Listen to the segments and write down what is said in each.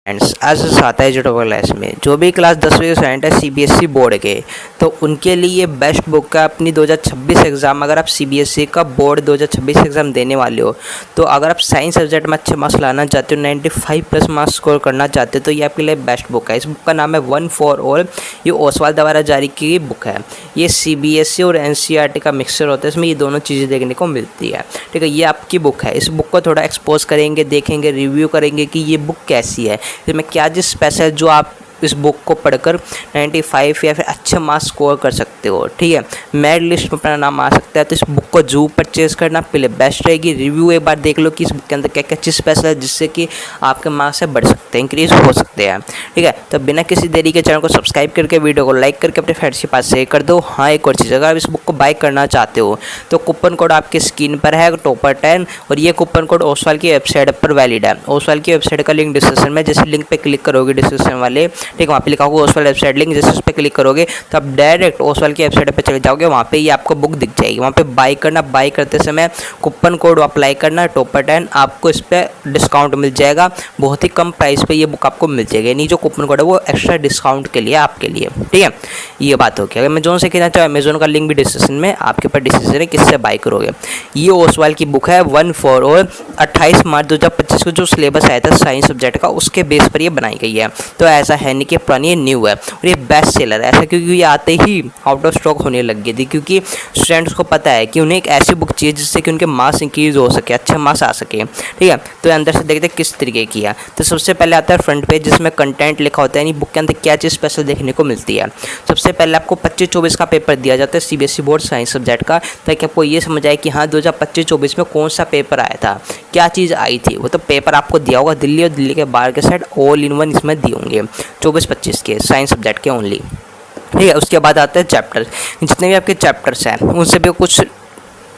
Friends आज आता है जो क्लास में जो भी क्लास 10वीं स्टूडेंट है सीबीएसई बोर्ड के, तो उनके लिए बेस्ट बुक है अपनी 2026 एग्ज़ाम। अगर आप सीबीएसई का बोर्ड 2026 एग्ज़ाम देने वाले हो, तो अगर आप साइंस सब्जेक्ट में अच्छे मार्क्स लाना चाहते हो, 95+ मार्क्स स्कोर करना चाहते हो, तो ये आपके लिए बेस्ट बुक है। इस बुक का नाम है वन फॉर ऑल। ये ओसवाल द्वारा जारी की बुक है। ये सीबीएसई और एनसीईआरटी का मिक्सचर होता है, इसमें ये दोनों चीज़ें देखने को मिलती है। ठीक है, ये आपकी बुक है। इस बुक को थोड़ा एक्सपोज करेंगे, देखेंगे, रिव्यू करेंगे कि ये बुक कैसी है, इसमें क्या चीज़ स्पेशल जो आप इस बुक को पढ़कर 95 या फिर अच्छे मार्क्स स्कोर कर सकते हो। ठीक है, मेरिट लिस्ट में अपना नाम आ सकता है। तो इस बुक को जरूर परचेज करना, पहले बेस्ट रहेगी। रिव्यू एक बार देख लो कि इस बुक के अंदर क्या क्या चीज़ स्पेशल है, जिससे कि आपके मार्क्स से बढ़ सकते हैं, इंक्रीज हो सकते हैं। ठीक है, तो बिना किसी देरी के चैनल को सब्सक्राइब करके वीडियो को लाइक करके अपने फ्रेंड्स के पास शेयर कर दो। हाँ, एक और चीज़, अगर आप इस बुक को बाय करना चाहते हो तो कूपन कोड आपके स्क्रीन पर है, टॉपर 10, और ये कूपन कोड ओसवाल की वेबसाइट पर वैलिड है। ओसवाल की वेबसाइट का लिंक डिस्क्रिप्शन में, जैसे लिंक पर क्लिक करोगे डिस्क्रिप्शन वाले, ठीक है, वहाँ पे लिखा होगा ओसवाल वेबसाइट लिंक, जैसे उस पर क्लिक करोगे तो आप डायरेक्ट ओसवाल की वेबसाइट पे चले जाओगे। वहाँ पे ये आपको बुक दिख जाएगी। वहाँ पे बाय करना, बाय करते समय कूपन कोड अप्लाई करना टॉपर 10, आपको इस पर डिस्काउंट मिल जाएगा। बहुत ही कम प्राइस पे ये बुक आपको मिल जाएगी। यानी जो कूपन कोड है वो एक्स्ट्रा डिस्काउंट के लिए आपके लिए। ठीक है, ये बात हो गई। अगर अमेजोन से खरीदना चाहो, अमेजोन का लिंक भी डिस्क्रिप्शन में, आपके ऊपर डिसीजन है किससे बाय करोगे। ये ओसवाल की बुक है वन फॉर ऑल। 28 मार्च 2025 को जो सिलेबस आया था साइंस सब्जेक्ट का, उसके बेस पर ये बनाई गई है। तो ऐसा है नहीं कि पुरानी न्यू है। और ये बेस्ट सेलर है, ऐसा क्योंकि ये आते ही आउट ऑफ स्टॉक होने लग गई थी, क्योंकि स्टूडेंट्स को पता है कि उन्हें एक ऐसी बुक चाहिए जिससे कि उनके मार्क्स इंक्रीज हो सके, अच्छे मार्क्स आ सके। ठीक है, तो अंदर से देखते हैं किस तरीके की है। तो सबसे पहले आता है फ्रंट पेज, जिसमें कंटेंट लिखा होता है, यानी बुक के अंदर क्या चीज़ स्पेशल देखने को मिलती है। सबसे पहले आपको 25-24 का पेपर दिया जाता है सीबीएसई बोर्ड साइंस सब्जेक्ट का, ताकि आपको ये समझ आए कि हाँ 2025-24 में कौन सा पेपर आया था, क्या चीज़ आई थी। वो तो पेपर आपको दिया होगा दिल्ली और दिल्ली के बाहर के साइड, ऑल इन वन इसमें दिए होंगे 24-25 के साइंस सब्जेक्ट के ओनली। ठीक है, उसके बाद आते हैं चैप्टर। जितने भी आपके चैप्टर्स हैं उनसे भी कुछ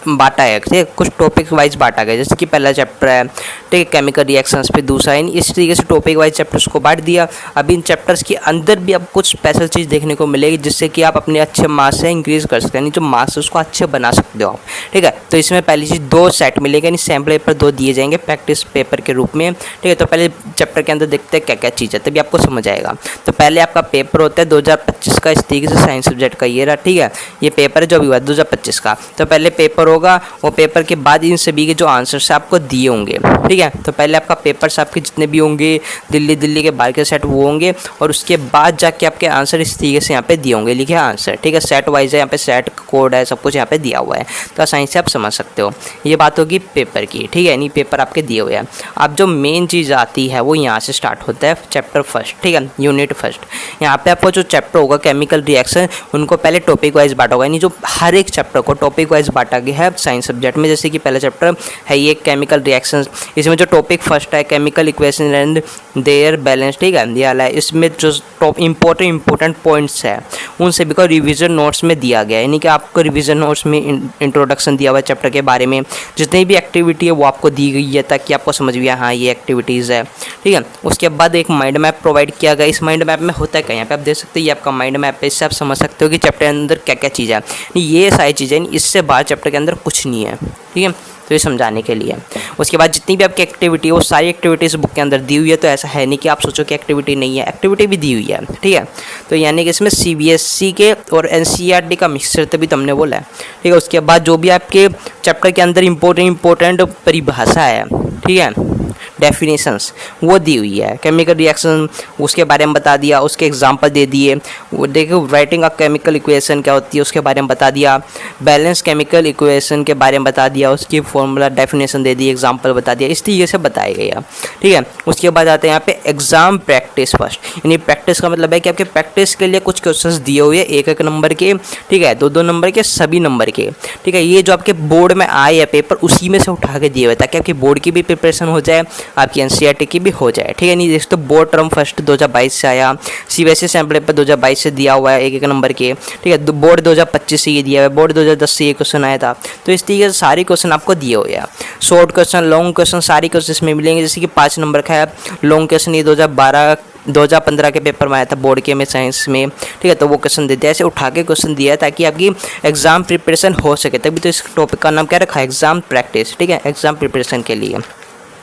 बांटा है, ठीक है, कुछ टॉपिक वाइज बांटा गया। जैसे कि पहला चैप्टर है, ठीक है, केमिकल रिएक्शंस पे, दूसरा है, इस तरीके से टॉपिक वाइज चैप्टर्स को बांट दिया। अब इन चैप्टर्स के अंदर भी आपको कुछ स्पेशल चीज़ देखने को मिलेगी, जिससे कि आप अपने अच्छे मार्क्स से इंक्रीज कर सकते हैं, यानी जो मार्क्स उसको अच्छे बना सकते हो आप। ठीक है, तो इसमें पहली चीज़ 2 सेट मिलेगा, यानी सैम्पल पेपर 2 दिए जाएंगे प्रैक्टिस पेपर के रूप में। ठीक है, तो पहले चैप्टर के अंदर देखते हैं क्या क्या चीज़ है, तभी आपको समझ आएगा। तो पहले आपका पेपर होता है 2025 का, इस तरीके से साइंस सब्जेक्ट का ये रहा। ठीक है, ये पेपर है जो भी हुआ 2025 का। तो पहले पेपर होगा, वो पेपर के बाद इन सभी के जो आंसर्स आपको दिए होंगे। ठीक है, तो पहले आपका पेपर्स आपके जितने भी होंगे दिल्ली के बाहर के सेट वो होंगे, और उसके बाद जाके आपके आंसर इस तरीके से यहाँ पे दिए होंगे, लिखे आंसर। ठीक है, सेट वाइज है, यहाँ पे सेट कोड है, सब कुछ यहाँ पे दिया हुआ है, तो आसानी से आप समझ सकते हो। ये बात होगी पेपर की। ठीक है, नहीं पेपर आपके दिए हुए हैं। अब जो मेन चीज़ आती है वो यहाँ से स्टार्ट होता है, चैप्टर फर्स्ट। ठीक है, यूनिट फर्स्ट। यहाँ पे आपको जो चैप्टर होगा केमिकल रिएक्शन, उनको पहले टॉपिक वाइज बांटा होगा, यानी जो हर एक चैप्टर को टॉपिक वाइज बांटा गया है साइंस सब्जेक्ट में। जैसे कि पहला चैप्टर है ये केमिकल रिएक्शंस, इसमें जो टॉपिक फर्स्ट है chemical equation and their balance. ठीक है, दिया है। इसमें जो टॉप इंपॉर्टेंट पॉइंट्स है उन सभी को रिवीजन नोट्स में दिया गया है, यानी कि आपको रिवीजन नोट्स में इंट्रोडक्शन दिया हुआ है चैप्टर के बारे में। जितनी भी एक्टिविटी है वो आपको दी गई है, ताकि आपको समझ में आए हाँ ये एक्टिविटीज़ है। ठीक है, उसके बाद एक माइंड मैप प्रोवाइड किया गया। इस माइंड मैप में होता है क्या, यहाँ पे आप देख सकते हैं, ये आपका माइंड मैप है। इससे आप समझ सकते हो कि चैप्टर के अंदर क्या क्या चीज़ है। ये सारी चीज़ें, इससे बाहर चैप्टर के अंदर कुछ नहीं है। ठीक है, तो ये समझाने के लिए। उसके बाद जितनी भी आपकी एक्टिविटी है वो सारी एक्टिविटीज़ बुक के अंदर दी हुई है। तो ऐसा है नहीं कि आप सोचो कि एक्टिविटी नहीं है, एक्टिविटी भी दी हुई है। ठीक है, तो यानी कि इसमें सीबीएसई के और एनसीईआरटी का मिक्सचर तभी तुमने बोला है। ठीक है, उसके बाद जो भी आपके चैप्टर के अंदर इंपॉर्टेंट परिभाषा है, ठीक है, डेफिनेशंस, वो दी हुई है। केमिकल रिएक्शन उसके बारे में बता दिया, उसके एग्जांपल दे दिए। वो देखो राइटिंग अ केमिकल इक्वेशन क्या होती है उसके बारे में बता दिया। बैलेंस केमिकल इक्वेशन के बारे में बता दिया, उसकी फॉर्मूला डेफिनेशन दे दी, एग्जांपल बता दिया। इस तरीके से बताया गया। ठीक है, उसके बाद आते हैं यहाँ पे एग्जाम प्रैक्टिस फर्स्ट, यानी प्रैक्टिस का मतलब है कि आपके प्रैक्टिस के लिए कुछ क्वेश्चंस दिए हुए हैं, 1-1 नंबर के। ठीक है, 2-2 नंबर के, सभी नंबर के। ठीक है, ये जो आपके बोर्ड में आए है पेपर, उसी में से उठा के दिए हुए, ताकि आपकी बोर्ड की भी प्रिपरेशन हो जाए, आपकी एनसीईआरटी की भी हो जाए। ठीक है, नहीं देख तो बोर्ड टर्म फर्स्ट 2022 से आया, सीबीएसई सैम्पल पेपर 2022 से दिया हुआ है 1-1 नंबर के। ठीक है, बोर्ड 2025 से ये दिया हुआ है, बोर्ड 2010 से ये क्वेश्चन आया था। तो इस तरीके से सारे क्वेश्चन आपको दिए हुए हैं। शॉर्ट क्वेश्चन, लॉन्ग क्वेश्चन, सारे क्वेश्चन इसमें मिलेंगे। जैसे कि 5 नंबर का है लॉन्ग क्वेश्चन, ये 2015 के पेपर में आया था बोर्ड के में साइंस में। ठीक है, तो वो क्वेश्चन देते हैं, ऐसे उठा के क्वेश्चन दिया है ताकि आपकी एग्जाम प्रिपरेशन हो सके। तभी तो इस टॉपिक का नाम क्या रखा है, एग्जाम प्रैक्टिस। ठीक है, एग्जाम प्रिपरेशन के लिए।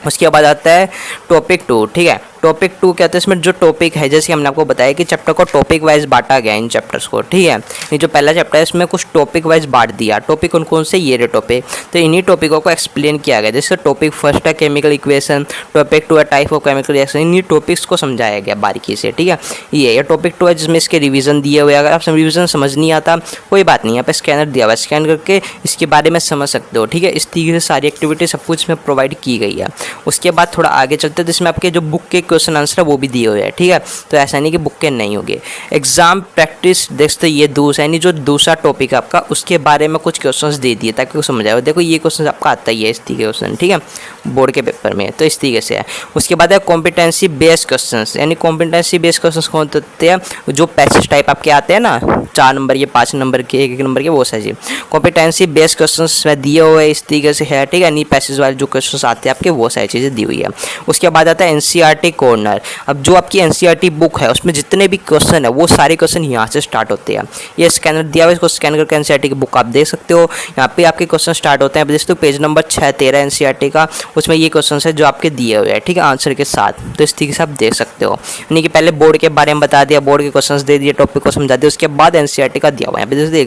उसके बाद आता है टॉपिक 2। ठीक है, टॉपिक 2 क्या होता है, इसमें जो टॉपिक है जैसे हमने आपको बताया कि चैप्टर को टॉपिक वाइज बांटा गया इन चैप्टर्स को, ठीक है। ये जो पहला चैप्टर है इसमें कुछ टॉपिक वाइज बांट दिया। टॉपिक कौन कौन से, ये रे टॉपिक, तो इन्हीं टॉपिकों को एक्सप्लेन किया गया। जैसे टॉपिक फर्स्ट है केमिकल इक्वेशन, टॉपिक 2 है टाइप ऑफ केमिकल रिएक्शन, इन्हीं टॉपिक्स को समझाया गया बारीकी से, ठीक है। ये टॉपिक 2 है जिसमें इसके रिवीजन दिए हुए। अगर आप रिवीजन समझ नहीं आता कोई बात नहीं, यहाँ पे स्कैनर दिया हुआ है, स्कैन करके इसके बारे में समझ सकते हो, ठीक है। इस तरीके से सारी एक्टिविटी सब कुछ इसमें प्रोवाइड की गई है। उसके बाद थोड़ा आगे चलते हैं तो इसमें आपके जो बुक के क्वेश्चन आंसर है वो भी दिए हुए हैं, ठीक है। तो ऐसा नहीं कि बुक के नहीं होंगे। एग्जाम प्रैक्टिस देखते ये दूसरा यानी जो दूसरा टॉपिक है आपका उसके बारे में कुछ क्वेश्चंस दे दिए ताकि वो समझ आए। देखो ये क्वेश्चन आपका आता ही है इस तरीके क्वेश्चन, ठीक है, बोर्ड के पेपर में, तो इस तरीके से है। उसके बाद है कॉम्पिटेंसी बेस्ड क्वेश्चंस, यानी कॉम्पिटेंसी बेस्ड क्वेश्चंस कौन होते हैं, जो पैसेज टाइप आपके आते हैं ना, 4 नंबर के, 5 नंबर के, 1 नंबर के, वो साइज कॉम्पिटेंसी बेस्ड क्वेश्चंस में दिए हुए इस तरीके से है, ठीक है। यानी पैसेज वाले जो क्वेश्चंस आते हैं आपके वो सारी चीज़ें दी हुई है। उसके बाद आता है एनसीईआरटी कॉर्नर। अब जो आपकी एनसीईआरटी बुक है उसमें जितने भी क्वेश्चन है वो सारे क्वेश्चन यहाँ से स्टार्ट होते हैं। ये स्कैनर दिया हुआ है, इसको स्कैन करके एनसीईआरटी की बुक आप देख सकते हो। यहाँ पे आपके क्वेश्चन स्टार्ट होते हैं, जैसे पेज नंबर 6-13 एनसीईआरटी का, उसमें ये क्वेश्चन है जो आपके दिए हुए हैं, ठीक है, आंसर के साथ। तो इस तरीके से आप देख सकते हो, यानी कि पहले बोर्ड के बारे में बता दिया, बोर्ड के क्वेश्चन दे दिए, टॉपिक को समझा दिया, उसके बाद एनसीईआरटी का दिया हुआ है, जैसे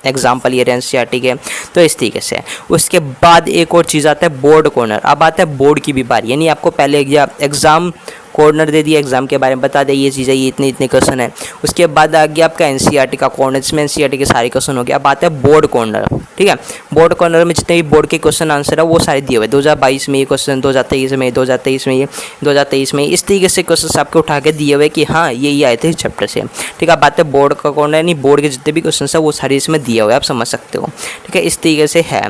एग्जाम्पल ये एनसीईआरटी के, तो इस तरीके से। उसके बाद एक और चीज़ आता है बोर्ड कॉर्नर। अब आता है बोर्ड की भी बारी, यानी आपको पहले एग्जाम कॉर्नर दे दिया, एग्जाम के बारे में बता दिया, ये चीज़ें, ये इतने इतने क्वेश्चन है। उसके बाद आ गया आपका एनसीईआरटी का कॉर्नर, जिसमें एनसीईआरटी के सारे क्वेश्चन हो गया। अब आता है बोर्ड कॉर्नर, ठीक है। बोर्ड कॉर्नर में जितने भी बोर्ड के क्वेश्चन आंसर है वो सारे दिए हुए, 2022 में ये क्वेश्चन, 2023 में, 2023 में ये, 2023 में इस तरीके से क्वेश्चन आपको उठा के दिए हुए कि हाँ ये आए थे इस चैप्टर से, ठीक है। अब बात है बोर्ड का कॉर्नर, यानी बोर्ड के जितने भी क्वेश्चन है वो सारे इसमें दिए हुए, आप समझ सकते हो, ठीक है, इस तरीके से है,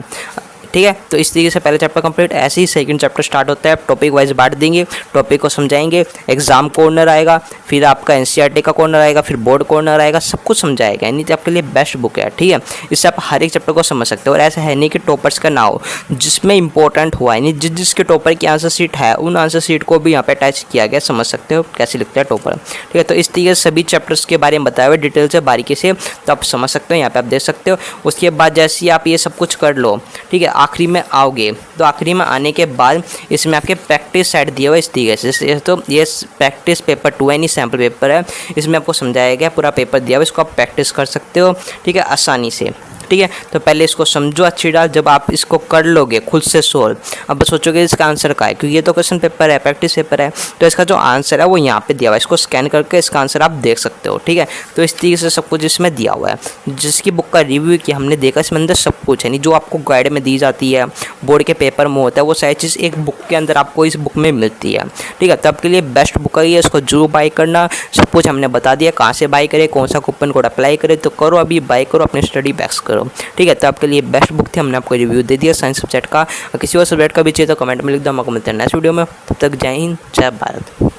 ठीक है। तो इस तरीके से पहला चैप्टर कंप्लीट। ऐसे ही सेकंड चैप्टर स्टार्ट होता है, टॉपिक वाइज बांट देंगे, टॉपिक को समझाएंगे, एग्जाम कॉर्नर आएगा, फिर आपका एनसीईआरटी का कॉर्नर आएगा, फिर बोर्ड कॉर्नर आएगा, सब कुछ समझाएगा। यानी तो आपके लिए बेस्ट बुक है, ठीक है। इससे आप हर एक चैप्टर को समझ सकते हो। और ऐसा है नहीं कि टॉपर्स का ना हो, जिसमें इंपॉर्टेंट हुआ यानी जिसके टॉपर की आंसर सीट है उन आंसर सीट को भी यहाँ पे अटैच किया गया, समझ सकते हो कैसे लिखता है टॉपर, ठीक है। तो इस तरीके से सभी चैप्टर्स के बारे में बताया हुआ डिटेल से बारीकी से, तो आप समझ सकते हो, यहाँ पे आप देख सकते हो। उसके बाद जैसे ही आप ये सब कुछ कर लो, ठीक है, आखिरी में आओगे तो आखिरी में आने के बाद इसमें आपके प्रैक्टिस सेट दिया हुआ इस तरीके से। तो ये प्रैक्टिस पेपर 2 यानी सैम्पल पेपर है, इसमें आपको समझाया गया, पूरा पेपर दिया हुआ, इसको आप प्रैक्टिस कर सकते हो, ठीक है, आसानी से, ठीक है। तो पहले इसको समझो अच्छी डाल, जब आप इसको कर लोगे खुद से सोल्व, अब सोचोगे इसका आंसर क्या है, क्योंकि ये तो क्वेश्चन पेपर है, प्रैक्टिस पेपर है, तो इसका जो आंसर है वो यहाँ पे दिया हुआ है, इसको स्कैन करके इसका आंसर आप देख सकते हो, ठीक है। तो इस तरीके से सब कुछ इसमें दिया हुआ है। जिसकी बुक का रिव्यू किया हमने देखा, इसमें अंदर सब कुछ है, नहीं जो आपको गाइड में दी जाती है, बोर्ड के पेपर में होता है, वो सारी चीज़ एक बुक के अंदर आपको इस बुक में मिलती है, ठीक है। तो आपके लिए बेस्ट बुक है, इसको जरूर बाई करना। सब कुछ हमने बता दिया, कहाँ से बाई करें, कौन सा कूपन कोड अप्लाई करें, तो करो अभी बाई करो, अपनी स्टडी बैक्स करो, ठीक है। तो आपके लिए बेस्ट बुक थी, हमने आपको रिव्यू दे दिया साइंस सब्जेक्ट का। किसी और सब्जेक्ट का भी चाहिए तो कमेंट में लिख दो, हमको मिलते हैं नेक्स्ट वीडियो में। तब तक जय हिंद, जय भारत।